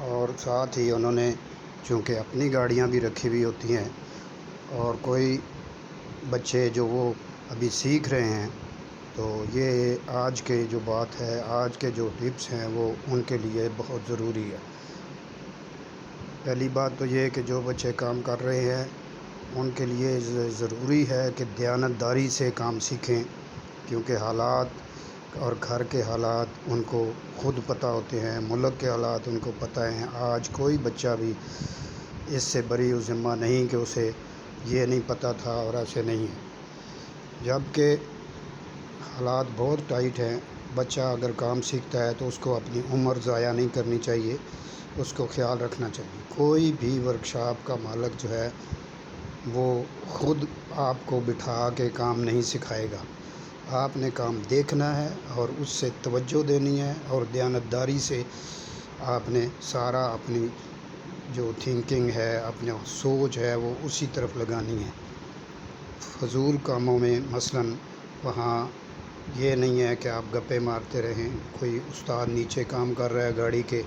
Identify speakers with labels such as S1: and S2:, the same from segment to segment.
S1: اور ساتھ ہی انہوں نے چونکہ اپنی گاڑیاں بھی رکھی ہوئی ہوتی ہیں، اور کوئی بچے جو وہ ابھی سیکھ رہے ہیں، تو یہ آج کے جو بات ہے، آج کے جو ٹپس ہیں، وہ ان کے لیے بہت ضروری ہے۔ پہلی بات تو یہ کہ جو بچے کام کر رہے ہیں ان کے لیے ضروری ہے کہ دیانتداری سے کام سیکھیں، کیونکہ حالات اور گھر کے حالات ان کو خود پتہ ہوتے ہیں، ملک کے حالات ان کو پتہ ہیں۔ آج کوئی بچہ بھی اس سے بری و ذمہ نہیں کہ اسے یہ نہیں پتہ تھا اور ایسے نہیں ہے، جبکہ حالات بہت ٹائٹ ہیں۔ بچہ اگر کام سیکھتا ہے تو اس کو اپنی عمر ضائع نہیں کرنی چاہیے، اس کو خیال رکھنا چاہیے۔ کوئی بھی ورکشاپ کا مالک جو ہے وہ خود آپ کو بٹھا کے کام نہیں سکھائے گا۔ آپ نے کام دیکھنا ہے اور اس سے توجہ دینی ہے، اور دیانتداری سے آپ نے سارا اپنی جو تھنکنگ ہے، اپنا سوچ ہے، وہ اسی طرف لگانی ہے۔ فضول کاموں میں مثلاً وہاں یہ نہیں ہے کہ آپ گپے مارتے رہیں۔ کوئی استاد نیچے کام کر رہا ہے گاڑی کے،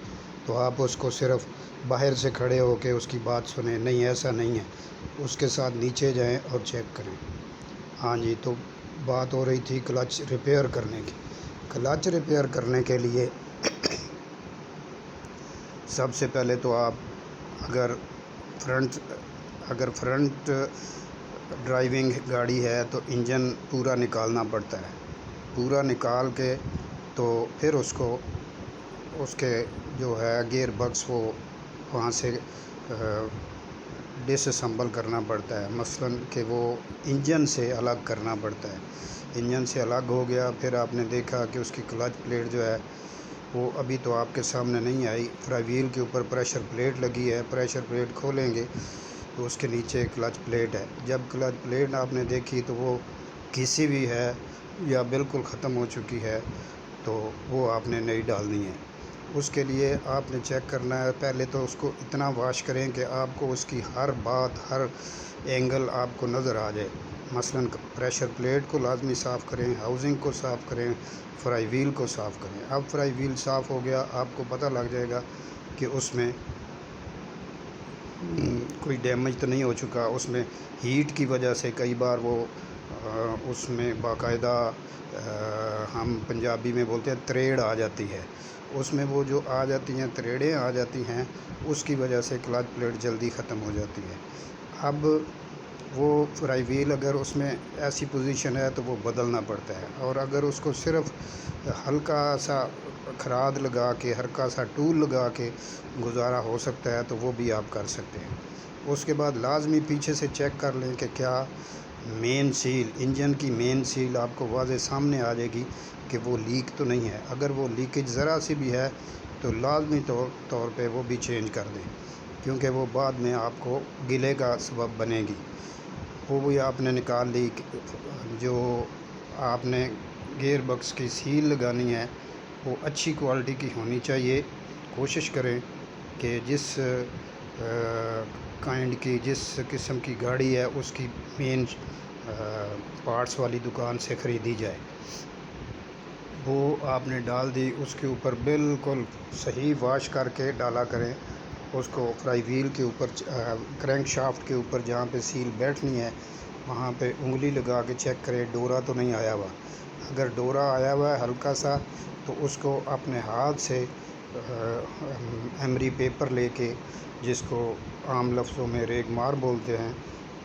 S1: تو آپ اس کو صرف باہر سے کھڑے ہو کے اس کی بات سنیں، نہیں، ایسا نہیں ہے۔ اس کے ساتھ نیچے جائیں اور چیک کریں۔ ہاں جی، تو بات ہو رہی تھی کلچ ریپیئر کرنے کی۔ کلچ ریپیئر کرنے کے لیے سب سے پہلے تو آپ اگر فرنٹ ڈرائیونگ گاڑی ہے تو انجن پورا نکالنا پڑتا ہے۔ پورا نکال کے تو پھر اس کے جو ہے گیئر بکس وہ وہاں سے ڈس اسمبل کرنا پڑتا ہے، مثلاً کہ وہ انجن سے الگ کرنا پڑتا ہے۔ انجن سے الگ ہو گیا، پھر آپ نے دیکھا کہ اس کی کلچ پلیٹ جو ہے وہ ابھی تو آپ کے سامنے نہیں آئی۔ فرائی وہیل کے اوپر پریشر پلیٹ لگی ہے، پریشر پلیٹ کھولیں گے تو اس کے نیچے کلچ پلیٹ ہے۔ جب کلچ پلیٹ آپ نے دیکھی تو وہ گھسی ہوئی ہے یا بالکل ختم ہو چکی ہے، تو وہ آپ نے نئی ڈالنی ہے۔ اس کے لیے آپ نے چیک کرنا ہے، پہلے تو اس کو اتنا واش کریں کہ آپ کو اس کی ہر بات، ہر اینگل آپ کو نظر آ جائے۔ مثلاً پریشر پلیٹ کو لازمی صاف کریں، ہاؤسنگ کو صاف کریں، فرائی وہیل کو صاف کریں۔ اب فرائی وہیل صاف ہو گیا، آپ کو پتہ لگ جائے گا کہ اس میں کوئی ڈیمیج تو نہیں ہو چکا۔ اس میں ہیٹ کی وجہ سے کئی بار وہ اس میں باقاعدہ ہم پنجابی میں بولتے ہیں تریڑ آ جاتی ہے۔ اس میں وہ جو آ جاتی ہیں، تریڑیں آ جاتی ہیں، اس کی وجہ سے کلچ پلیٹ جلدی ختم ہو جاتی ہے۔ اب وہ فرائی وہیل اگر اس میں ایسی پوزیشن ہے تو وہ بدلنا پڑتا ہے، اور اگر اس کو صرف ہلکا سا کھراد لگا کے، ہلکا سا ٹول لگا کے گزارا ہو سکتا ہے تو وہ بھی آپ کر سکتے ہیں۔ اس کے بعد لازمی پیچھے سے چیک کر لیں کہ کیا مین سیل، انجن کی مین سیل آپ کو واضح سامنے آ جائے گی کہ وہ لیک تو نہیں ہے۔ اگر وہ لیکیج ذرا سی بھی ہے تو لازمی طور پہ وہ بھی چینج کر دیں، کیونکہ وہ بعد میں آپ کو گلے کا سبب بنے گی۔ وہ بھی آپ نے نکال لی۔ جو آپ نے گیئر بکس کی سیل لگانی ہے وہ اچھی کوالٹی کی ہونی چاہیے۔ کوشش کریں کہ جس جس قسم کی گاڑی ہے اس کی مین پارٹس والی دکان سے خریدی جائے۔ وہ آپ نے ڈال دی، اس کے اوپر بالکل صحیح واش کر کے ڈالا کریں۔ اس کو فرائی وہیل کے اوپر، کرینک شافٹ کے اوپر جہاں پہ سیل بیٹھنی ہے وہاں پہ انگلی لگا کے چیک کریں ڈورا تو نہیں آیا ہوا۔ اگر ڈورا آیا ہوا ہے ہلکا سا تو اس کو اپنے ہاتھ سے ایمری پیپر لے کے، جس کو عام لفظوں میں ریگ مار بولتے ہیں،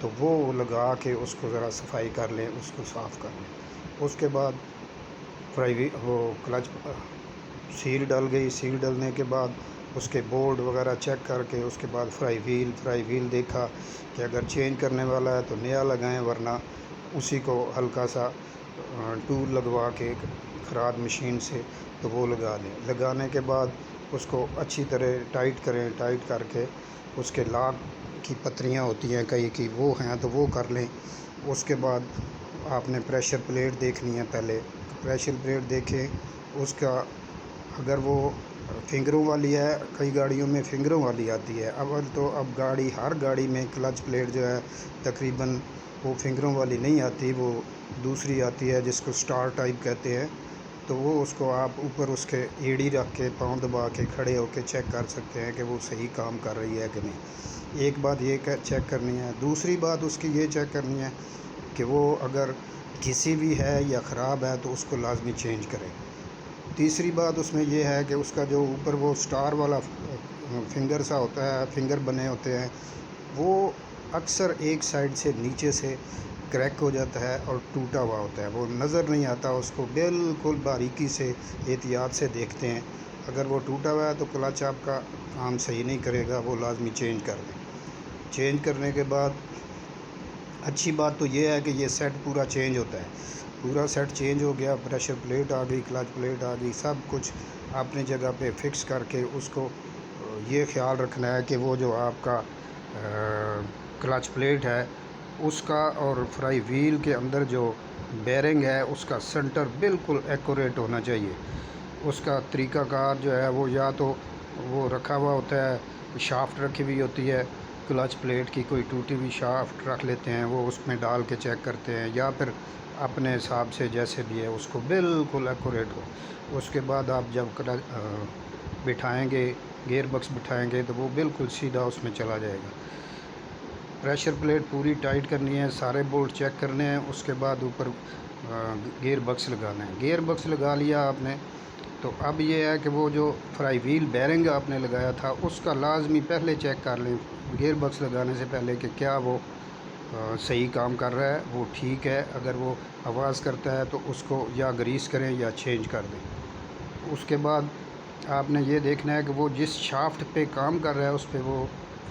S1: تو وہ لگا کے اس کو ذرا صفائی کر لیں، اس کو صاف کر لیں۔ اس کے بعد وہ کلچ سیل ڈل گئی۔ سیل ڈلنے کے بعد اس کے بورڈ وغیرہ چیک کر کے، اس کے بعد فرائی وہیل دیکھا کہ اگر چینج کرنے والا ہے تو نیا لگائیں، ورنہ اسی کو ہلکا سا ٹول لگوا کے کھراد مشین سے تو وہ لگا دیں۔ لگانے کے بعد اس کو اچھی طرح ٹائٹ کریں، ٹائٹ کر کے اس کے لاک کی پتریاں ہوتی ہیں کئی کی، وہ ہیں تو وہ کر لیں۔ اس کے بعد آپ نے پریشر پلیٹ دیکھنی ہے، پہلے پریشر پلیٹ دیکھیں اس کا، اگر وہ فنگروں والی ہے، کئی گاڑیوں میں فنگروں والی آتی ہے۔ اب ہر گاڑی میں کلچ پلیٹ جو ہے تقریباً وہ فنگروں والی نہیں آتی، وہ دوسری آتی ہے جس کو سٹار ٹائپ کہتے ہیں۔ تو وہ اس کو آپ اوپر اس کے ایڑی رکھ کے پاؤں دبا کے کھڑے ہو کے چیک کر سکتے ہیں کہ وہ صحیح کام کر رہی ہے کہ نہیں۔ ایک بات یہ چیک کرنی ہے۔ دوسری بات اس کی یہ چیک کرنی ہے کہ وہ اگر گھسی بھی ہے یا خراب ہے تو اس کو لازمی چینج کریں۔ تیسری بات اس میں یہ ہے کہ اس کا جو اوپر وہ سٹار والا فنگر سا ہوتا ہے، فنگر بنے ہوتے ہیں، وہ اکثر ایک سائڈ سے نیچے سے کریک ہو جاتا ہے اور ٹوٹا ہوا ہوتا ہے، وہ نظر نہیں آتا، اس کو بالکل باریکی سے احتیاط سے دیکھتے ہیں۔ اگر وہ ٹوٹا ہوا ہے تو کلچ آپ کا کام صحیح نہیں کرے گا، وہ لازمی چینج کر دیں۔ چینج کرنے کے بعد اچھی بات تو یہ ہے کہ یہ سیٹ پورا چینج ہوتا ہے، پورا سیٹ چینج ہو گیا، پریشر پلیٹ آ گئی، کلچ پلیٹ آ گئی، سب کچھ اپنی جگہ پہ فکس کر کے اس کو یہ خیال رکھنا ہے کہ وہ جو آپ کا کلچ پلیٹ ہے اس کا اور فرائی وہیل کے اندر جو بیرنگ ہے اس کا سنٹر بالکل ایکوریٹ ہونا چاہیے۔ اس کا طریقہ کار جو ہے وہ یا تو وہ رکھا ہوا ہوتا ہے، شافٹ رکھی ہوئی ہوتی ہے کلچ پلیٹ کی، کوئی ٹوٹی ہوئی شافٹ رکھ لیتے ہیں، وہ اس میں ڈال کے چیک کرتے ہیں، یا پھر اپنے حساب سے جیسے بھی ہے اس کو بالکل ایکوریٹ ہو۔ اس کے بعد آپ جب بٹھائیں گے، گیئر بکس بٹھائیں گے تو وہ بالکل سیدھا اس میں چلا جائے گا۔ پریشر پلیٹ پوری ٹائٹ کرنی ہے، سارے بولٹ چیک کرنے ہیں، اس کے بعد اوپر گیئر بکس لگانا ہے۔ گیئر بکس لگا لیا آپ نے تو اب یہ ہے کہ وہ جو فرائی وہیل بیرنگ آپ نے لگایا تھا اس کا لازمی پہلے چیک کر لیں گیئر بکس لگانے سے پہلے کہ کیا وہ صحیح کام کر رہا ہے، وہ ٹھیک ہے۔ اگر وہ آواز کرتا ہے تو اس کو یا گریس کریں یا چینج کر دیں۔ اس کے بعد آپ نے یہ دیکھنا ہے کہ وہ جس شافٹ پہ کام کر رہا ہے اس پہ وہ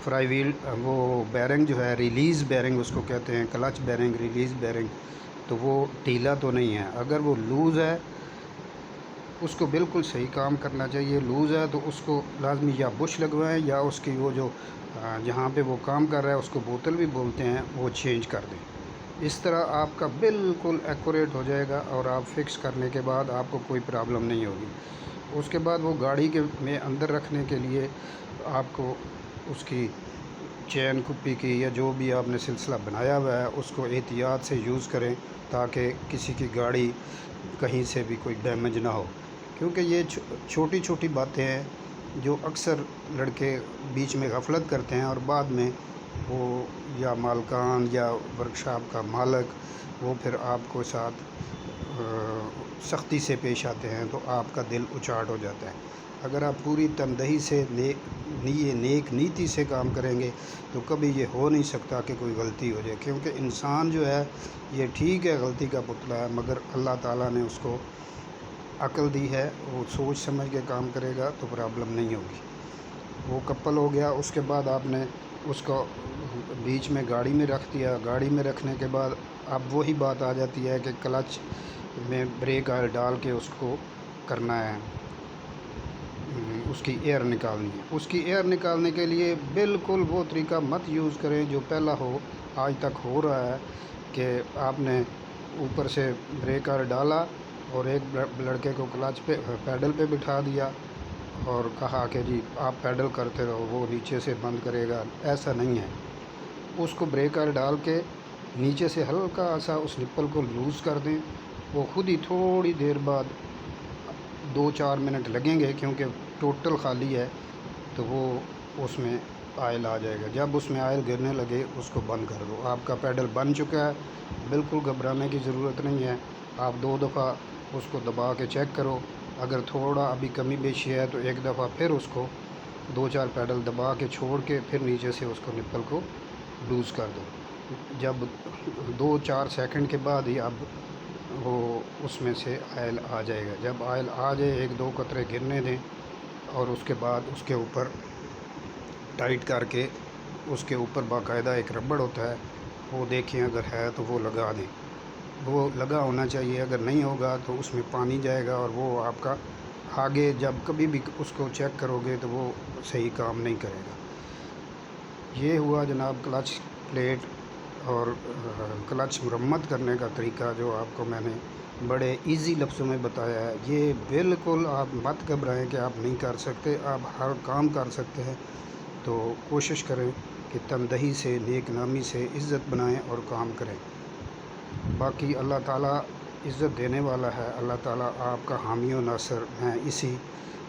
S1: فرائی وہیل وہ بیرنگ جو ہے، ریلیز بیرنگ اس کو کہتے ہیں، کلچ بیرنگ، ریلیز بیرنگ، تو وہ ڈھیلا تو نہیں ہے۔ اگر وہ لوز ہے اس کو بالکل صحیح کام کرنا چاہیے، لوز ہے تو اس کو لازمی یا بش لگوائیں یا اس کی وہ جو جہاں پہ وہ کام کر رہا ہے اس کو بوتل بھی بولتے ہیں، وہ چینج کر دیں۔ اس طرح آپ کا بالکل ایکوریٹ ہو جائے گا اور آپ فکس کرنے کے بعد آپ کو کوئی پرابلم نہیں ہوگی۔ اس کے بعد وہ گاڑی کے میں اندر رکھنے کے لیے آپ کو اس کی چین کپی کی یا جو بھی آپ نے سلسلہ بنایا ہوا ہے اس کو احتیاط سے یوز کریں تاکہ کسی کی گاڑی کہیں سے بھی کوئی ڈیمیج نہ ہو، کیونکہ یہ چھوٹی چھوٹی باتیں ہیں جو اکثر لڑکے بیچ میں غفلت کرتے ہیں اور بعد میں وہ یا مالکان یا ورکشاپ کا مالک وہ پھر آپ کو ساتھ سختی سے پیش آتے ہیں تو آپ کا دل اچاٹ ہو جاتا ہے۔ اگر آپ پوری تندہی سے نیک نیتی سے کام کریں گے تو کبھی یہ ہو نہیں سکتا کہ کوئی غلطی ہو جائے، کیونکہ انسان جو ہے یہ ٹھیک ہے غلطی کا پتلا ہے، مگر اللہ تعالیٰ نے اس کو عقل دی ہے، وہ سوچ سمجھ کے کام کرے گا تو پرابلم نہیں ہوگی۔ وہ کپل ہو گیا۔ اس کے بعد آپ نے اس کو بیچ میں گاڑی میں رکھ دیا۔ گاڑی میں رکھنے کے بعد اب وہی بات آ جاتی ہے کہ کلچ میں بریک آئل ڈال کے اس کو کرنا ہے، اس کی ایئر نکالنی ہے۔ اس کی ایئر نکالنے کے لیے بالکل وہ طریقہ مت یوز کریں جو پہلا آج تک ہو رہا ہے، کہ آپ نے اوپر سے بریک آئل ڈالا اور ایک لڑکے کو کلچ پہ پیڈل پہ بٹھا دیا اور کہا کہ جی آپ پیڈل کرتے رہو، وہ نیچے سے بند کرے گا۔ ایسا نہیں ہے۔ اس کو بریک آئل ڈال کے نیچے سے ہلکا سا اس نپل کو لوز کر دیں، وہ خود ہی تھوڑی دیر بعد 2-4 منٹ لگیں گے کیونکہ ٹوٹل خالی ہے تو وہ اس میں آئل آ جائے گا۔ جب اس میں آئل گرنے لگے اس کو بند کر دو، آپ کا پیڈل بن چکا ہے۔ بالکل گھبرانے کی ضرورت نہیں ہے، آپ 2 دفعہ اس کو دبا کے چیک کرو، اگر تھوڑا ابھی کمی بیشی ہے تو ایک دفعہ پھر اس کو 2-4 پیڈل دبا کے چھوڑ کے پھر نیچے سے اس کو نپل کو لوز کر دو۔ جب 2-4 سیکنڈ کے بعد ہی اب وہ اس میں سے آئل آ جائے گا۔ جب آئل آ جائے 1-2 قطرے گرنے دیں اور اس کے بعد اس کے اوپر ٹائٹ کر کے اس کے اوپر باقاعدہ ایک ربڑ ہوتا ہے، وہ دیکھیں اگر ہے تو وہ لگا دیں، وہ لگا ہونا چاہیے۔ اگر نہیں ہوگا تو اس میں پانی جائے گا اور وہ آپ کا آگے جب کبھی بھی اس کو چیک کرو گے تو وہ صحیح کام نہیں کرے گا۔ یہ ہوا جناب کلچ پلیٹ اور کلچ مرمت کرنے کا طریقہ جو آپ کو میں نے بڑے ایزی لفظوں میں بتایا ہے۔ یہ بالکل آپ مت گھبرائیں کہ آپ نہیں کر سکتے، آپ ہر کام کر سکتے ہیں، تو کوشش کریں کہ تندہی سے، نیک نامی سے عزت بنائیں اور کام کریں۔ باقی اللہ تعالیٰ عزت دینے والا ہے۔ اللہ تعالیٰ آپ کا حامی و ناصر۔ میں اسی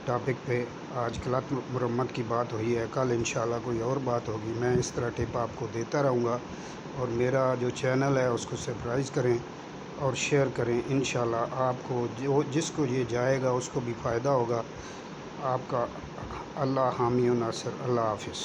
S1: ٹاپک پہ آج کلات مرمت کی بات ہوئی ہے، کل انشاءاللہ کوئی اور بات ہوگی۔ میں اس طرح ٹپ آپ کو دیتا رہوں گا، اور میرا جو چینل ہے اس کو سبسکرائب کریں اور شیئر کریں۔ انشاءاللہ آپ کو جس کو یہ جائے گا اس کو بھی فائدہ ہوگا۔ آپ کا اللہ حامی و ناصر۔ اللہ حافظ۔